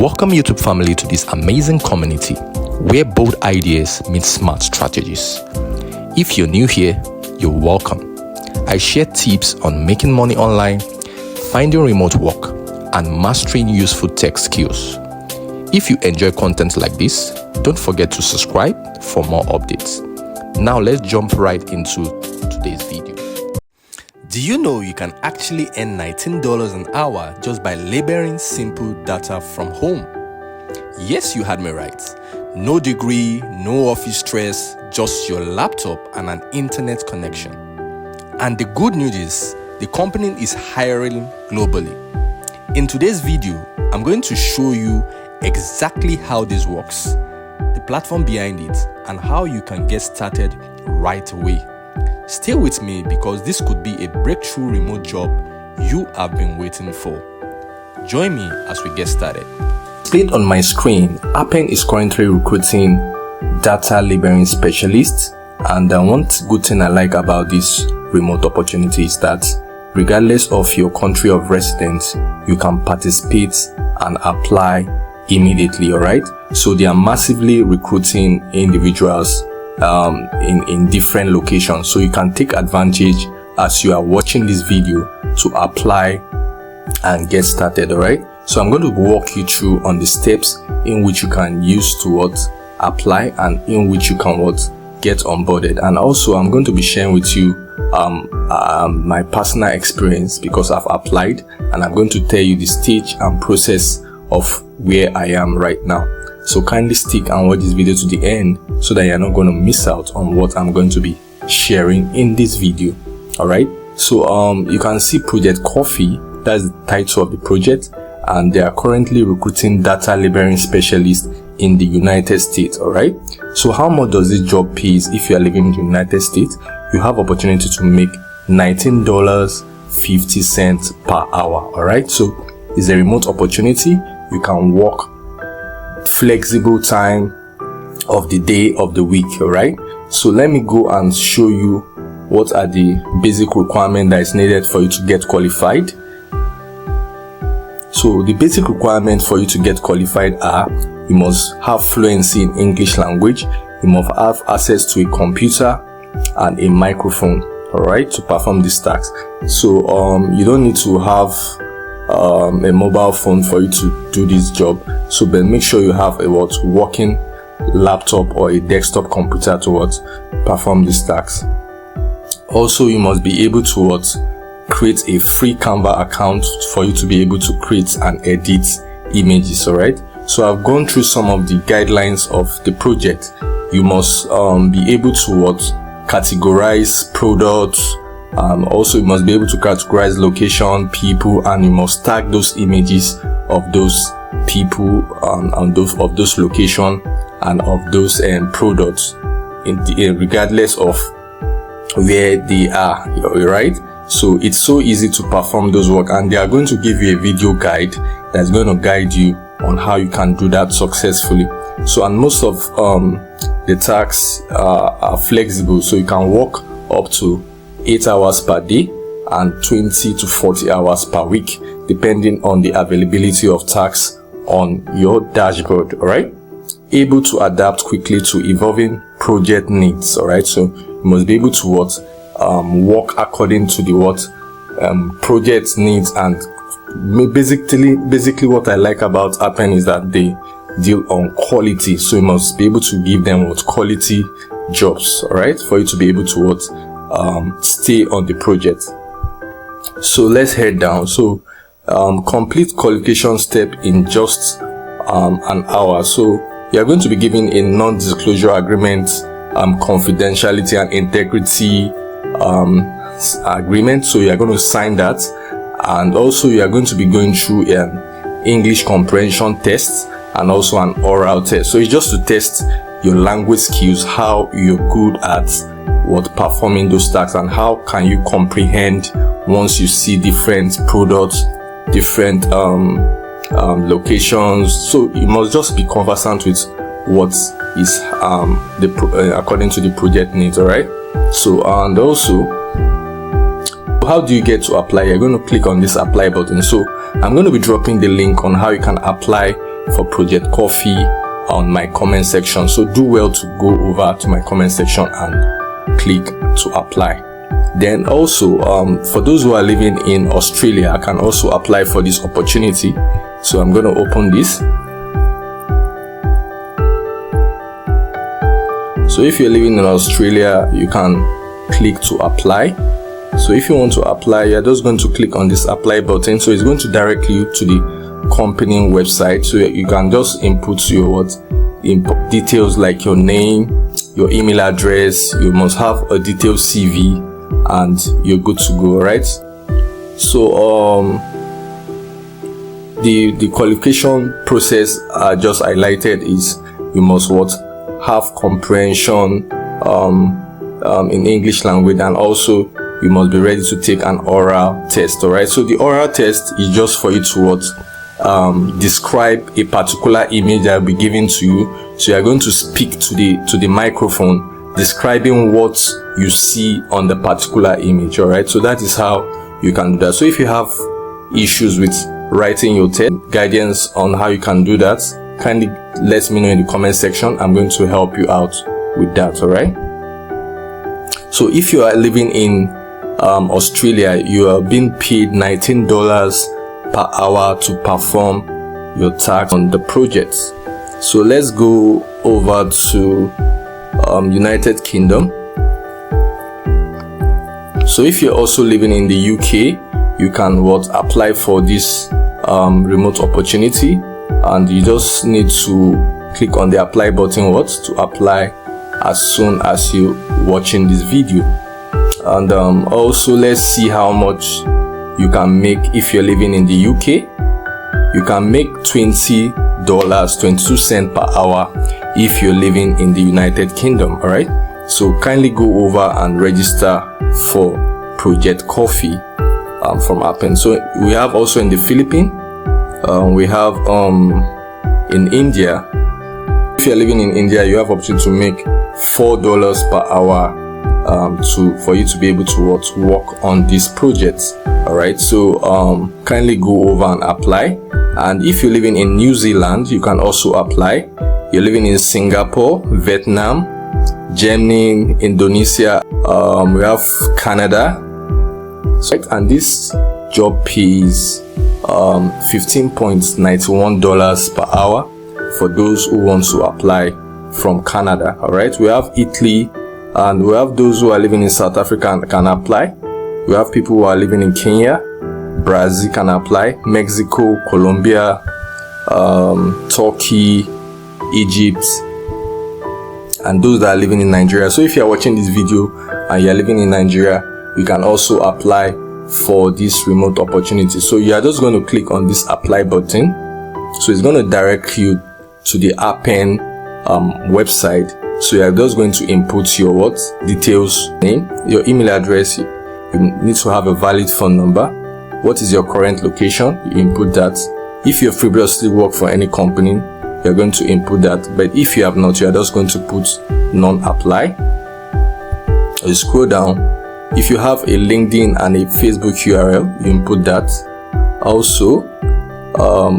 Welcome YouTube family to this amazing community where bold ideas meet smart strategies. If you're new here, you're welcome. I share tips on making money online, finding remote work, and mastering useful tech skills. If you enjoy content like this, don't forget to subscribe for more updates. Now let's jump right into today's video. Do you know you can actually earn $19 an hour just by labeling simple data from home? Yes, you had me right. No degree, no office stress, just your laptop and an internet connection. And the good news is, the company is hiring globally. In today's video, I'm going to show you exactly how this works, the platform behind it, and how you can get started right away. Stay with me because this could be a breakthrough remote job you have been waiting for. Join me as we get started. Displayed on my screen, Appen is currently recruiting data labeling specialists, and one good thing I like about this remote opportunity is that regardless of your country of residence, you can participate and apply immediately. Alright, so they are massively recruiting individuals in different locations, so you can take advantage as you are watching this video to apply and get started. Alright, so I'm going to walk you through on the steps in which you can use to apply and in which you can get onboarded, and also I'm going to be sharing with you my personal experience because I've applied, and I'm going to tell you the stage and process of where I am right now. So kindly stick and watch this video to the end so that you're not going to miss out on what I'm going to be sharing in this video. Alright, so you can see Project Coffee, that's the title of the project, and they are currently recruiting data labeling specialists in the United States. Alright, so how much does this job pay? If you are living in the United States, you have opportunity to make $19.50 per hour. Alright, so it's a remote opportunity. You can work flexible time of the day of the week. Alright, so let me go and show you what are the basic requirements that is needed for you to get qualified. So the basic requirements for you to get qualified are: you must have fluency in English language, you must have access to a computer and a microphone, alright, to perform this task. So you don't need to have a mobile phone for you to do this job, so but make sure you have a working laptop or a desktop computer to perform this task. Also, you must be able to create a free Canva account for you to be able to create and edit images. Alright, so I've gone through some of the guidelines of the project. You must be able to categorize products. Also, you must be able to categorize location, people, and you must tag those images of those people and those location and of those products regardless of where they are. Right, so it's so easy to perform those work, and they are going to give you a video guide that's going to guide you on how you can do that successfully. So, and most of the tasks are flexible, so you can work up to 8 hours per day and 20 to 40 hours per week, depending on the availability of tasks on your dashboard. Alright, able to adapt quickly to evolving project needs. Alright, so you must be able to work according to the project needs. And basically what I like about Appen is that they deal on quality, so you must be able to give them quality jobs, alright, for you to be able to stay on the project. So let's head down. So complete qualification step in just an hour. So you are going to be given a non-disclosure agreement, confidentiality and integrity agreement, so you are going to sign that, and also you are going to be going through an English comprehension test and also an oral test. So it's just to test your language skills, how you're good at performing those tasks, and how can you comprehend once you see different products, different locations. So you must just be conversant with what is according to the project needs. Alright, so and also how do you get to apply? You're going to click on this apply button. So I'm going to be dropping the link on how you can apply for Project Coffee on my comment section. So do well to go over to my comment section and click to apply. Then also, for those who are living in Australia, I can also apply for this opportunity. So I'm going to open this. So if you're living in Australia, you can click to apply. So if you want to apply, you're just going to click on this apply button. So it's going to direct you to the company website. So you can just input your details like your name, your email address. You must have a detailed CV and you're good to go. Right? So the qualification process I just highlighted is you must have comprehension in English language, and also you must be ready to take an oral test. All right, so the oral test is just for you to describe a particular image that will be given to you. So you are going to speak to the microphone, describing what you see on the particular image. All right, so that is how you can do that. So if you have issues with writing your test, guidance on how you can do that, kindly let me know in the comment section. I'm going to help you out with that. All right, so if you are living in Australia, you are being paid $19 per hour to perform your task on the project. So let's go over to United Kingdom. So if you're also living in the UK, you can apply for this remote opportunity, and you just need to click on the apply button to apply as soon as you're watching this video. And also let's see how much you can make if you're living in the UK. You can make $20.22 per hour if you're living in the United Kingdom. All right, so kindly go over and register for Project Coffee from Appen. So we have also in the Philippines, we have in India. If you're living in India, you have opportunity to make $4 per hour for you to be able to work on this project. All right, so kindly go over and apply. And if you're living in New Zealand, you can also apply. You're living in Singapore, Vietnam, Germany, Indonesia, we have Canada, and this job pays $15.91 per hour for those who want to apply from Canada. All right, we have Italy, and we have those who are living in South Africa and can apply. We have people who are living in Kenya, Brazil can apply, Mexico, Colombia, Turkey, Egypt, and those that are living in Nigeria. So if you are watching this video and you are living in Nigeria, you can also apply for this remote opportunity. So you are just going to click on this apply button. So it's going to direct you to the Appen website. So you are just going to input your details, name, your email address. You need to have a valid phone number. What is your current location? You input that. If you have previously worked for any company, you're going to input that. But if you have not, you are just going to put non-apply. You scroll down. If you have a LinkedIn and a Facebook URL, you input that. Also,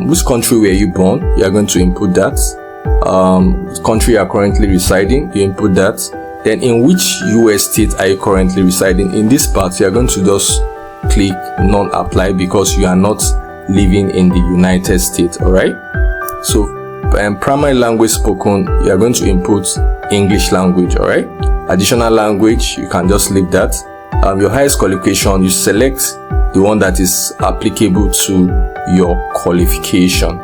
which country were you born? You are going to input that. Country you are currently residing, you input that. Then in which US state are you currently residing? In this part, you are going to just click non-apply because you are not living in the United States. All right, so primary language spoken, you are going to input English language. All right, additional language, you can just leave that. Your highest qualification, you select the one that is applicable to your qualification.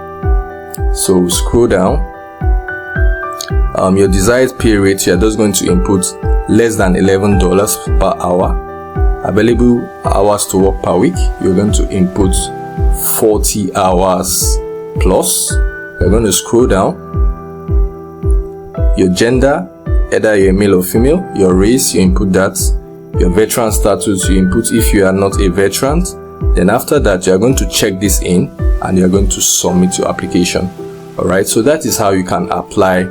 So scroll down. Your desired pay rate, you are just going to input less than $11 per hour. Available hours to work per week, you're going to input 40 hours plus. You're going to scroll down. Your gender, either you're male or female. Your race, you input that. Your veteran status, you input if you are not a veteran. Then after that, you are going to check this in and you are going to submit your application. All right, so that is how you can apply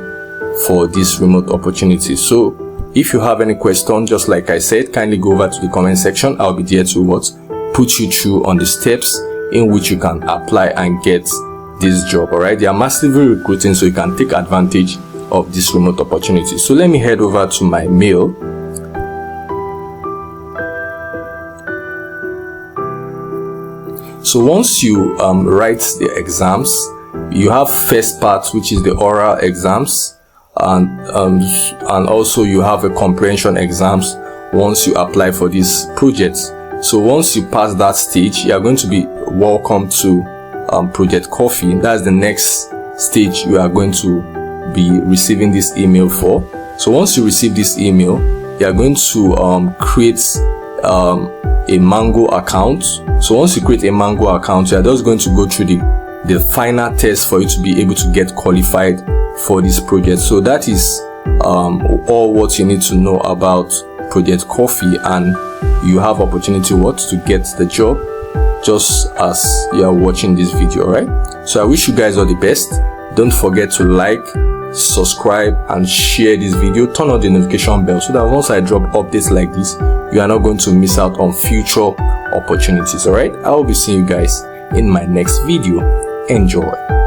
for this remote opportunity. So if you have any question, just like I said, kindly go over to the comment section. I'll be there to put you through on the steps in which you can apply and get this job. All right, they are massively recruiting, so you can take advantage of this remote opportunity. So let me head over to my mail. So once you write the exams, you have first part, which is the oral exams, and also you have a comprehension exams once you apply for this project. So once you pass that stage, you are going to be welcome to Project Coffee. That's the next stage you are going to be receiving this email for. So once you receive this email, you are going to create a Mango account. So once you create a Mango account, you are just going to go through the final test for you to be able to get qualified for this project. So that is all what you need to know about Project Coffee, and you have opportunity to get the job just as you are watching this video. All right, so I wish you guys all the best. Don't forget to like, subscribe, and share this video. Turn on the notification bell so that once I drop updates like this, you are not going to miss out on future opportunities. All right, I will be seeing you guys in my next video. Enjoy.